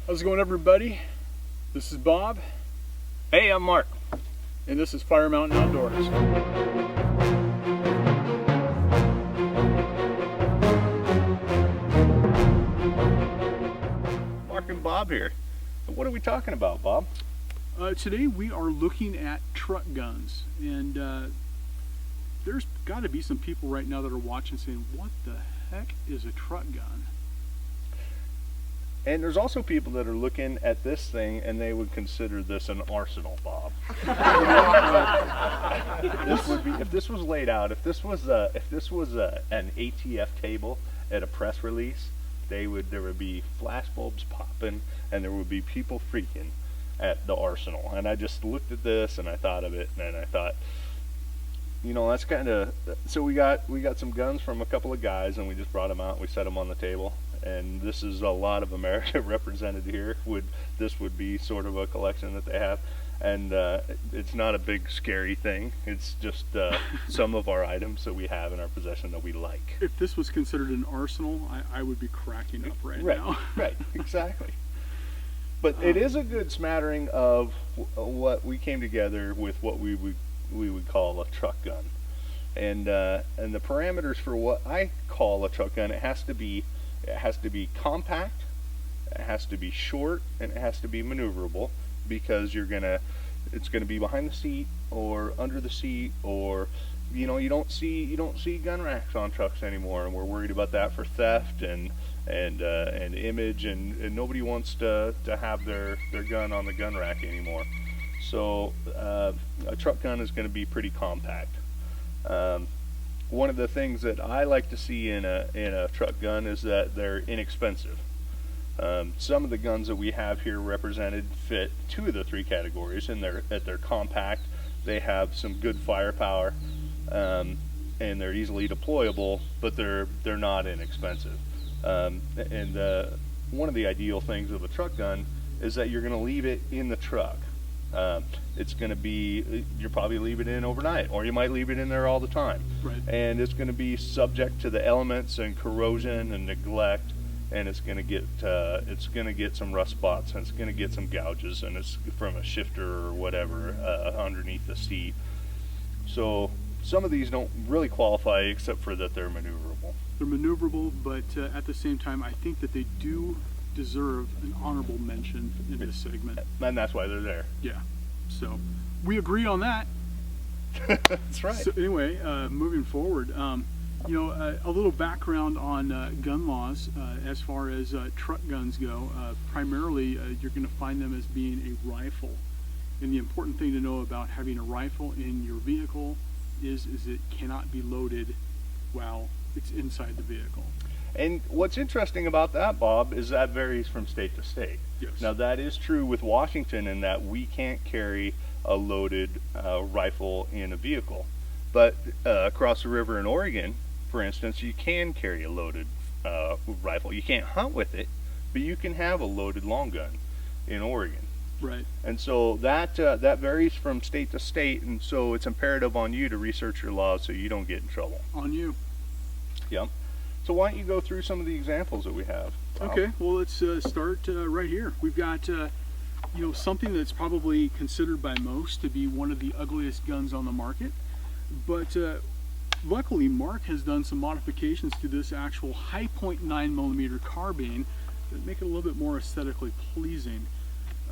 How's it going, everybody? This is Bob. Hey, I'm Mark. And this is Fire Mountain Outdoors. Mark and Bob here. What are we talking about, Bob? Today we are looking at truck guns. And there's got to be some people right now that are watching saying, what the heck is a truck gun? And there's also people that are looking at this thing and they would consider this an arsenal, Bob. If this was laid out, if this was an ATF table at a press release, there would be flash bulbs popping and there would be people freaking at the arsenal. And I just looked at this and I thought of it, and I thought, you know, that's kind of, so we got some guns from a couple of guys and we just brought them out and we set them on the table. And this is a lot of America represented here. This would be sort of a collection that they have, and it's not a big scary thing. It's just some of our items that we have in our possession that we like. If this was considered an arsenal, I would be cracking up right now. Right, exactly. But it is a good smattering of what we came together with what we would call a truck gun, and the parameters for what I call a truck gun, it has to be compact, it has to be short, and it has to be maneuverable, because it's gonna be behind the seat or under the seat, or you know, you don't see gun racks on trucks anymore, and we're worried about that for theft and image, and nobody wants to have their gun on the gun rack anymore. So a truck gun is going to be pretty compact. One of the things that I like to see in a truck gun is that they're inexpensive. Some of the guns that we have here represented fit two of the three categories, and they're compact, they have some good firepower, and they're easily deployable, but they're not inexpensive. And one of the ideal things of a truck gun is that you're going to leave it in the truck. It's going to be, you'll probably leave it in overnight, or you might leave it in there all the time. Right. And it's going to be subject to the elements and corrosion and neglect, and it's going to get some rust spots, and it's going to get some gouges, and it's from a shifter or whatever underneath the seat. So some of these don't really qualify except for that they're maneuverable. They're maneuverable, but at the same time, I think that they do deserve an honorable mention in this segment. And that's why they're there. Yeah, so we agree on that. That's right. So anyway, moving forward, you know, a little background on gun laws as far as truck guns go. Primarily, you're going to find them as being a rifle. And the important thing to know about having a rifle in your vehicle is it cannot be loaded while it's inside the vehicle. And what's interesting about that, Bob, is that varies from state to state. Yes. Now that is true with Washington in that we can't carry a loaded rifle in a vehicle. But across the river in Oregon, for instance, you can carry a loaded rifle. You can't hunt with it, but you can have a loaded long gun in Oregon. Right. And so that varies from state to state, and so it's imperative on you to research your laws so you don't get in trouble. On you. Yep. So why don't you go through some of the examples that we have? Okay, well, let's start right here. We've got you know, something that's probably considered by most to be one of the ugliest guns on the market, but luckily Mark has done some modifications to this actual high point 9mm carbine that make it a little bit more aesthetically pleasing.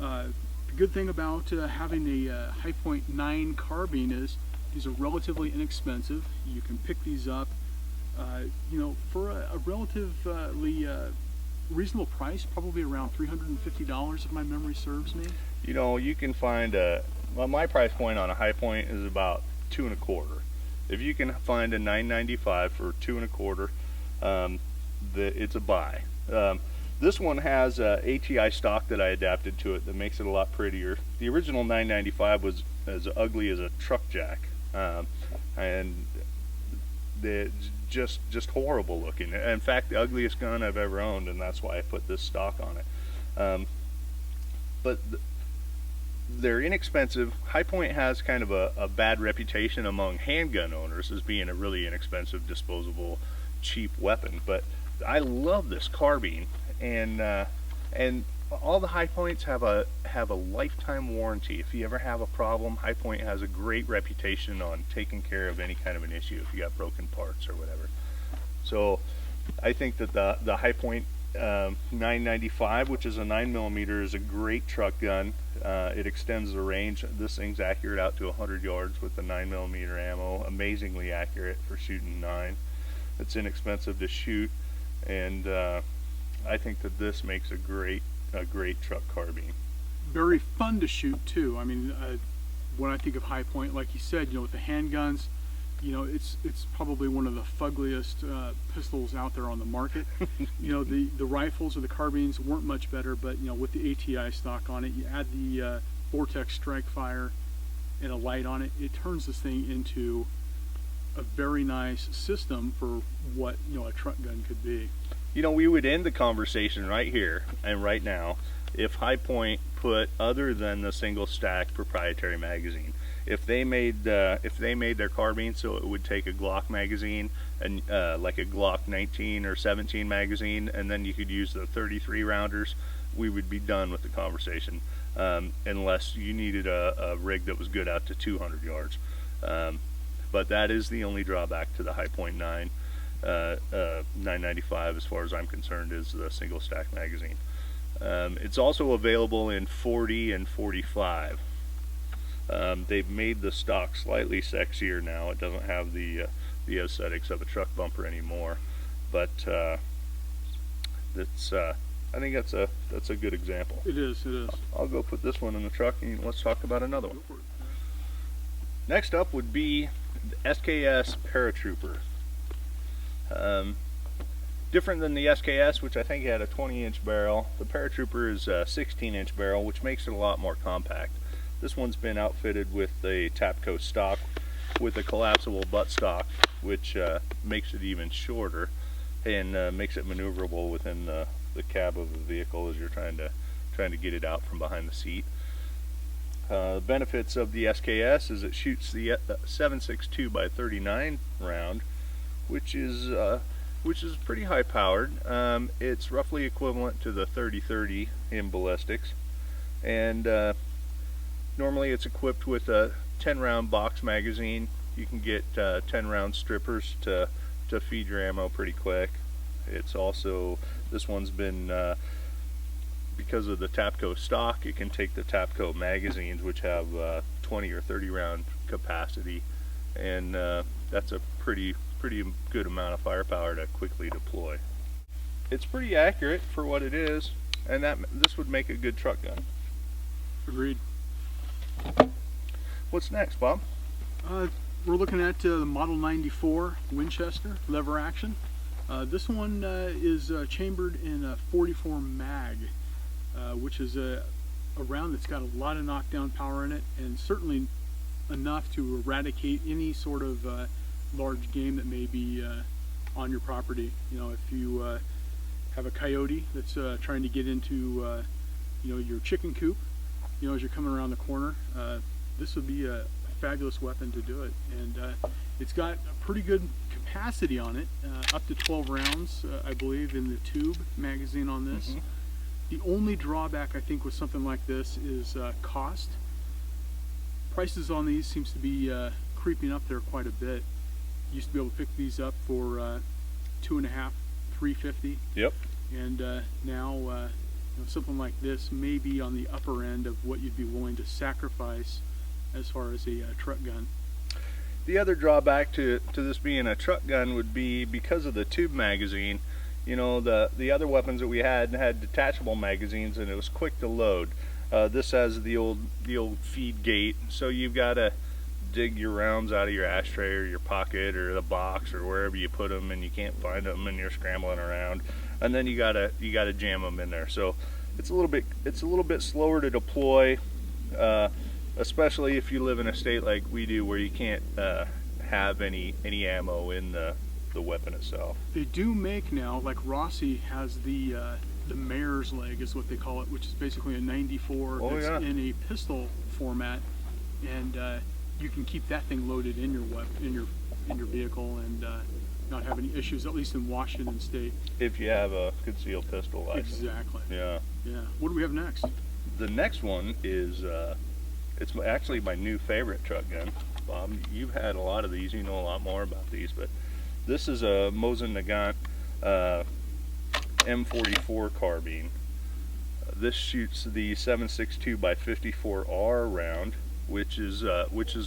The good thing about having a high point 9 carbine is these are relatively inexpensive. You can pick these up you know, for a relatively reasonable price, probably around $350 if my memory serves me. You know, you can find well, my price point on a high point is about $2 1/4. If you can find a 995 for $2 1/4, it's a buy. This one has ATI stock that I adapted to it that makes it a lot prettier. The original 995 was as ugly as a truck jack, and just horrible looking. In fact, the ugliest gun I've ever owned, and that's why I put this stock on it. But they're inexpensive. High Point has kind of a bad reputation among handgun owners as being a really inexpensive, disposable, cheap weapon. But I love this carbine, and all the High Points have a lifetime warranty. If you ever have a problem, High Point has a great reputation on taking care of any kind of an issue if you got broken parts or whatever. So I think that the High Point 995, which is a 9mm, is a great truck gun. It extends the range. This thing's accurate out to 100 yards with the 9mm ammo. Amazingly accurate for shooting 9. It's inexpensive to shoot, and I think that this makes a great truck carbine. Very fun to shoot too. I mean, when I think of High Point, like you said, with the handguns, it's probably one of the fuggliest pistols out there on the market. The rifles or the carbines weren't much better, but with the ATI stock on it, you add the Vortex Strike Fire and a light on it, it turns this thing into a very nice system for what a truck gun could be. We would end the conversation right here and right now if High Point put, other than the single stack proprietary magazine, if they made their carbine so it would take a Glock magazine and like a Glock 19 or 17 magazine, and then you could use the 33 rounders, we would be done with the conversation, unless you needed a rig that was good out to 200 yards. But that is the only drawback to the High Point 995 as far as I'm concerned, is the single stack magazine. It's also available in 40 and 45. They've made the stock slightly sexier now. It doesn't have the aesthetics of a truck bumper anymore, but that's I think that's a good example. It is. I'll go put this one in the truck and let's talk about another one. Next up would be the SKS Paratrooper. Different than the SKS, which I think had a 20-inch barrel. The Paratrooper is a 16-inch barrel, which makes it a lot more compact. This one's been outfitted with a Tapco stock with a collapsible buttstock, which makes it even shorter and makes it maneuverable within the cab of the vehicle as you're trying to get it out from behind the seat. The benefits of the SKS is it shoots the 7.62 by 39 round, which is pretty high powered. It's roughly equivalent to the 30-30 in ballistics, and normally it's equipped with a 10-round box magazine. You can get 10-round strippers to feed your ammo pretty quick. It's also, this one's been, because of the Tapco stock, it can take the Tapco magazines, which have 20 or 30 round capacity, and that's a pretty good amount of firepower to quickly deploy. It's pretty accurate for what it is, and this would make a good truck gun. Agreed. What's next, Bob? We're looking at the Model 94 Winchester lever action. This one is chambered in a 44 mag, which is a round that's got a lot of knockdown power in it, and certainly enough to eradicate any sort of large game that may be on your property. If you have a coyote that's trying to get into your chicken coop, as you're coming around the corner, this would be a fabulous weapon to do it. And it's got a pretty good capacity on it, up to 12 rounds, I believe, in the tube magazine on this. Mm-hmm. The only drawback, I think, with something like this is cost. Prices on these seems to be creeping up there quite a bit. Used to be able to pick these up for $2.5, $3.50. Yep. And now something like this may be on the upper end of what you'd be willing to sacrifice as far as a truck gun. The other drawback to this being a truck gun would be because of the tube magazine. The other weapons that we had detachable magazines, and it was quick to load. This has the old feed gate, so you've got to dig your rounds out of your ashtray or your pocket or the box or wherever you put them, and you can't find them, and you're scrambling around, and then you gotta jam them in there. So it's a little bit slower to deploy, especially if you live in a state like we do where you can't have any ammo in the weapon itself. They do make now, like Rossi has the mare's leg is what they call it, which is basically a 94 that's in a pistol format, and you can keep that thing loaded in your vehicle and not have any issues, at least in Washington State. If you have a concealed pistol license. Exactly. Yeah. Yeah. What do we have next? The next one is it's actually my new favorite truck gun. Bob, you've had a lot of these. You know a lot more about these, but this is a Mosin Nagant M44 carbine. This shoots the 7.62x54R round, which has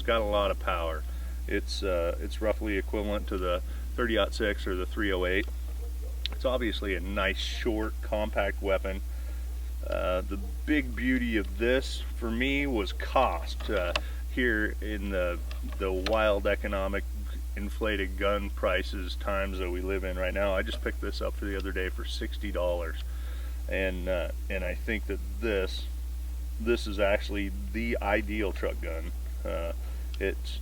got a lot of power. It's roughly equivalent to the 30-06 or the 308. It's obviously a nice, short, compact weapon. The big beauty of this for me was cost. Here in the wild economic inflated gun prices times that we live in right now, I just picked this up for the other day for $60, and I think that this is actually the ideal truck gun. It's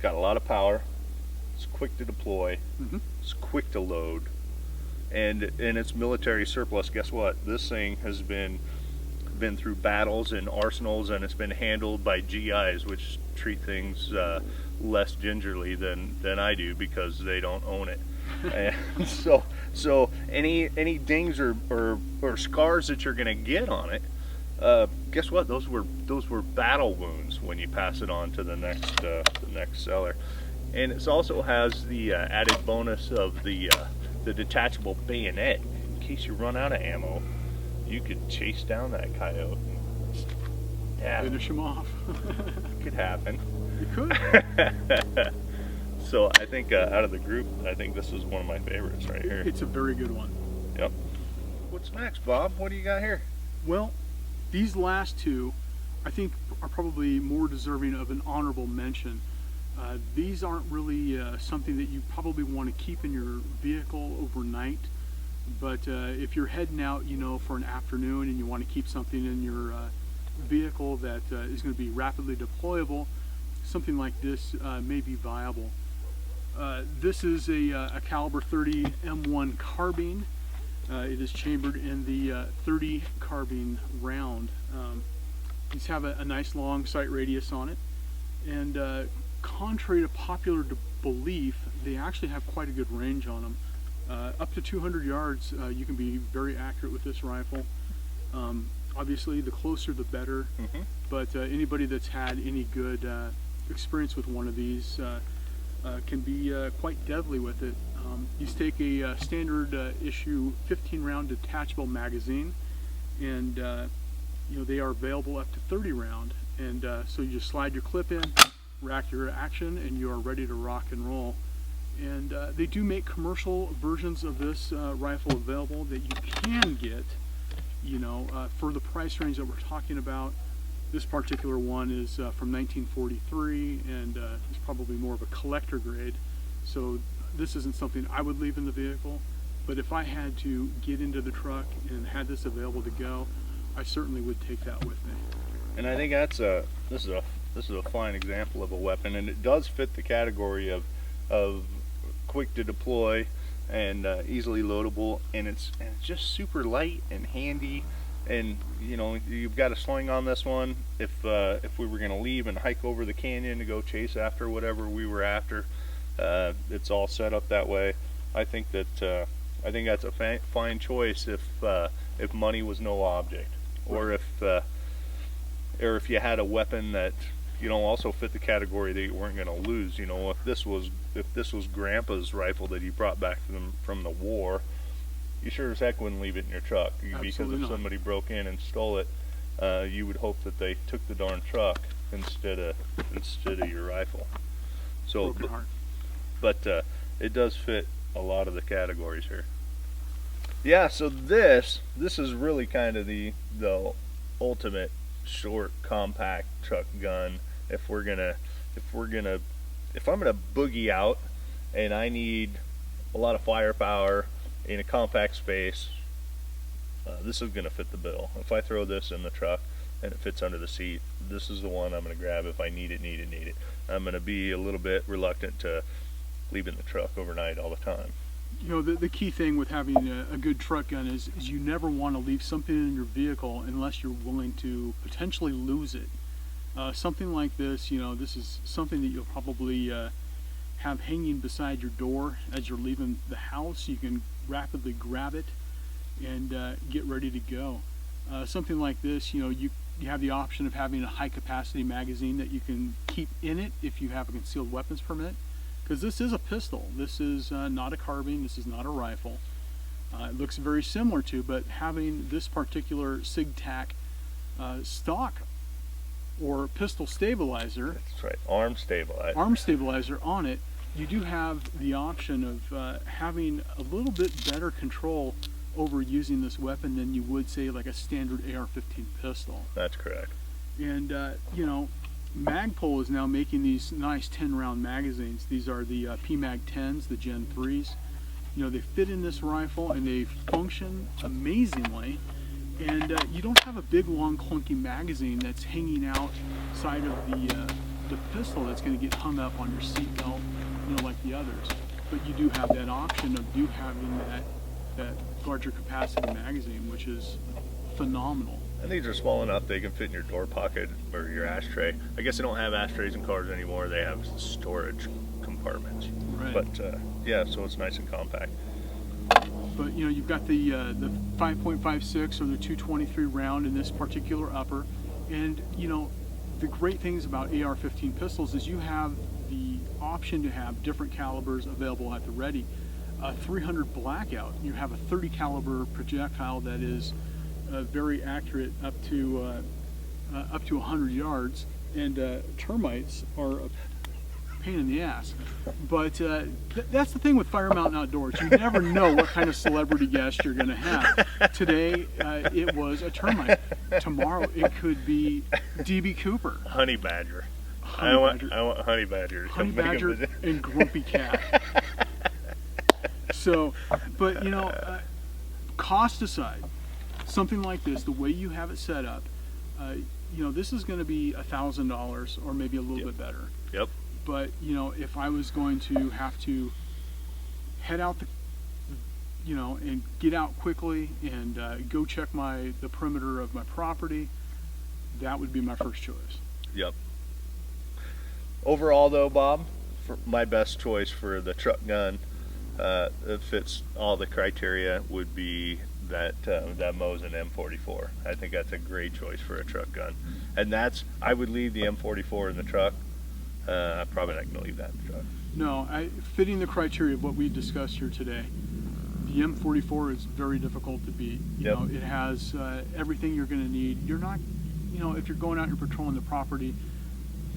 got a lot of power. It's quick to deploy. It's quick to load, and it's military surplus. Guess what? This thing has been through battles and arsenals, and it's been handled by GIs, which treat things less gingerly than I do because they don't own it. And so any dings or scars that you're gonna get on it, guess what? Those were battle wounds when you pass it on to the next seller. And it also has the added bonus of the detachable bayonet. In case you run out of ammo, you could chase down that coyote. Yeah, Finish him off. could happen. You could. So I think out of the group, I think this is one of my favorites right here. It's a very good one. Yep. What's next, Bob? What do you got here? Well, these last two, I think, are probably more deserving of an honorable mention. These aren't really something that you probably want to keep in your vehicle overnight, but if you're heading out, you know, for an afternoon and you want to keep something in your vehicle that is going to be rapidly deployable, something like this may be viable. This is a caliber 30 M1 Carbine. It is chambered in the 30 carbine round. These have a nice long sight radius on it, and contrary to popular belief, they actually have quite a good range on them. Up to 200 yards, you can be very accurate with this rifle. Obviously, the closer the better, but anybody that's had any good experience with one of these can be quite deadly with it. These take a standard issue 15 round detachable magazine, and you know, they are available up to 30 round, and so you just slide your clip in, rack your action, and you are ready to rock and roll. And they do make commercial versions of this rifle available that you can get, you know, for the price range that we're talking about. This particular one is from 1943, and it's probably more of a collector grade. So this isn't something I would leave in the vehicle, but if I had to get into the truck and had this available to go, I certainly would take that with me. And I think this is a fine example of a weapon, and it does fit the category of quick to deploy and easily loadable, and it's just super light and handy. And you know, you've got a sling on this one. If we were going to leave and hike over the canyon to go chase after whatever we were after, it's all set up that way. I think that's a fine choice if money was no object, or if you had a weapon that, you know, also fit the category that you weren't going to lose. You know, if this was Grandpa's rifle that he brought back from the war, you sure as heck wouldn't leave it in your truck. Because if somebody broke in and stole it, you would hope that they took the darn truck instead of your rifle. So, but it does fit a lot of the categories here. Yeah. So this is really kind of the ultimate short, compact truck gun. If I'm gonna boogie out and I need a lot of firepower in a compact space, this is gonna fit the bill. If I throw this in the truck and it fits under the seat, this is the one I'm gonna grab if I need it. I'm gonna be a little bit reluctant to leave it in the truck overnight all the time. You know, the key thing with having a good truck gun is you never want to leave something in your vehicle unless you're willing to potentially lose it. Something like this, you know, this is something that you'll probably have hanging beside your door as you're leaving the house. You can rapidly grab it and get ready to go. Something like this, you know, you have the option of having a high capacity magazine that you can keep in it if you have a concealed weapons permit, because this is a pistol. This is not a carbine. This is not a rifle. It looks very similar to, but having this particular SIG-TAC stock or pistol stabilizer, That's right, arm stabilizer on it, you do have the option of having a little bit better control over using this weapon than you would, say, like a standard AR-15 pistol. That's correct. And you know, Magpul is now making these nice 10-round magazines. These are the PMag 10s, the Gen 3s. You know, they fit in this rifle and they function amazingly. And you don't have a big, long, clunky magazine that's hanging outside of the pistol that's going to get hung up on your seat belt, you know, like the others. But you do have that option of having that larger capacity magazine, which is phenomenal. And these are small enough they can fit in your door pocket or your ashtray. I guess they don't have ashtrays in cars anymore. They have storage compartments. Right. But yeah, so it's nice and compact. But you know, you've got the 5.56 or the 223 round in this particular upper, and you know, the great things about AR-15 pistols is you have the option to have different calibers available at the ready. 300 blackout, you have a 30 caliber projectile that is very accurate up to 100 yards, and termites are a pain in the ass. But that's the thing with Fire Mountain Outdoors. You never know what kind of celebrity guest you're going to have. Today it was a termite. Tomorrow it could be DB Cooper. Honey badger. I want honey badger. Honey badger and grumpy cat. So, but you know, cost aside, something like this, the way you have it set up, you know, this is going to be $1,000 or maybe a little bit better. Yep. But you know, if I was going to have to head out you know, and get out quickly and go check the perimeter of my property, that would be my first choice. Yep. Overall, though, Bob, for my best choice for the truck gun that fits all the criteria would be that Mosin M44. I think that's a great choice for a truck gun, and I would leave the M44 in the truck. I'm probably not going to leave that in the truck. No, fitting the criteria of what we discussed here today, the M44 is very difficult to beat. You know, it has everything you're going to need. You're not, you know, if you're going out and you're patrolling the property,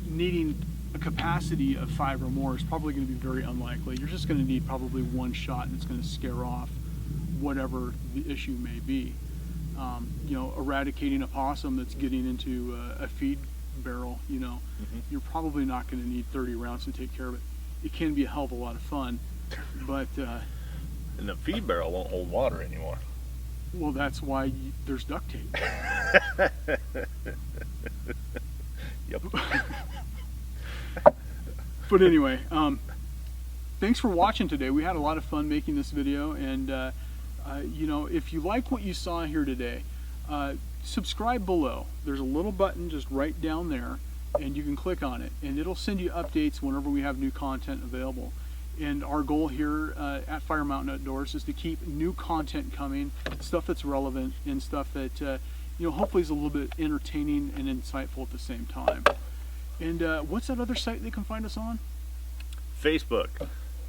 needing a capacity of 5 or more is probably going to be very unlikely. You're just going to need probably one shot, and it's going to scare off whatever the issue may be. You know, eradicating a possum that's getting into a feed barrel, you know, you're probably not going to need 30 rounds to take care of it. It can be a hell of a lot of fun, but and the feed barrel won't hold water anymore. Well, that's why there's duct tape. Yep. But anyway, thanks for watching today. We had a lot of fun making this video, and you know, if you like what you saw here today, subscribe below. There's a little button just right down there, and you can click on it, and it'll send you updates whenever we have new content available. And our goal here at Fire Mountain Outdoors is to keep new content coming, stuff that's relevant, and stuff that you know, hopefully is a little bit entertaining and insightful at the same time. And what's that other site they can find us on? Facebook.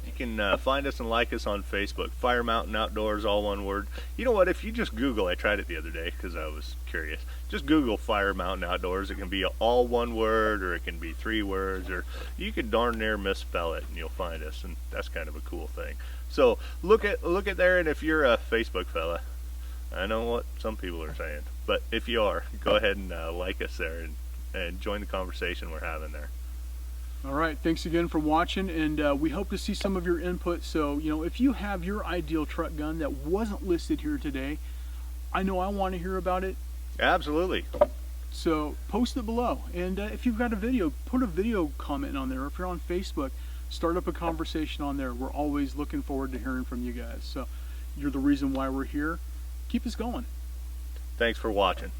You can find us and like us on Facebook. Fire Mountain Outdoors, all one word. You know what? If you just Google, I tried it the other day because I was curious. Just Google Fire Mountain Outdoors. It can be all one word, or it can be 3 words, or you could darn near misspell it and you'll find us, and that's kind of a cool thing. So look at there, and if you're a Facebook fella, I know what some people are saying, but if you are, go ahead and like us there and join the conversation we're having there. All right, thanks again for watching, and we hope to see some of your input. So, you know, if you have your ideal truck gun that wasn't listed here today, I know I want to hear about it. Absolutely. So post it below, and if you've got a video, put a video comment on there. If you're on Facebook, start up a conversation on there. We're always looking forward to hearing from you guys. So you're the reason why we're here. Keep us going. Thanks for watching.